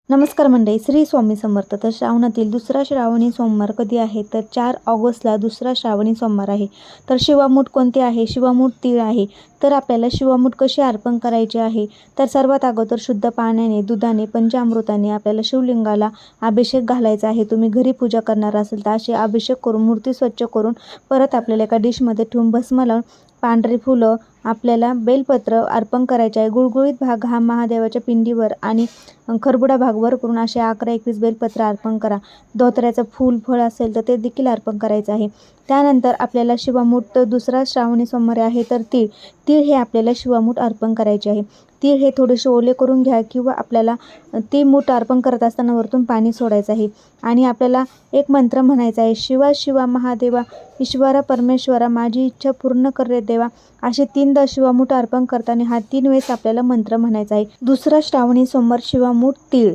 नमस्कार मंडळी, श्री स्वामी समर्थ. तर श्रावणातील दुसरा श्रावणी सोमवार कधी आहे? तर 4 ऑगस्टला दुसरा श्रावणी सोमवार आहे. तर शिवामूठ कोणते आहे? शिवामूठ तीळ आहे. तर आपल्याला शिवामूठ कशी अर्पण करायची आहे? तर सर्वात अगोदर शुद्ध पाण्याने, दुधाने, पंचामृताने आपल्याला शिवलिंगाला अभिषेक घालायचा आहे. तुम्ही घरी पूजा करणार असेल तर असे अभिषेक करून, मूर्ती स्वच्छ करून, परत आपल्याला एका डिशमध्ये ठेवून भस्म लावून, पांढरी फुलं, आपल्याला बेलपत्र अर्पण करायचे आहे. गुळगुळीत भाग हा महादेवाच्या पिंडीवर आणि खरबुडा भाग वर करून असे 11-21 बेलपत्र अर्पण करा. धोत्र्याचं फूल फळ असेल तर ते देखील अर्पण करायचं आहे. त्यानंतर आपल्याला शिवामूठ दुसरा श्रावणी सोमवार आहे तर तीळ हे आपल्याला शिवामूठ अर्पण करायचे आहे. तीळ हे थोडेसे ओले करून घ्या किंवा आपल्याला ती मूठ अर्पण करत असताना वरतून पाणी सोडायचं आहे आणि आपल्याला एक मंत्र म्हणायचा आहे. शिवा शिवा महादेवा, ईश्वरा परमेश्वरा, माझी इच्छा पूर्ण कर रे देवा. असे 3दा शिवामूठ अर्पण करताना हा 3 वेळेस आपल्याला मंत्र म्हणायचा आहे. दुसरा श्रावणी सोमवार शिवामूठ तीळ.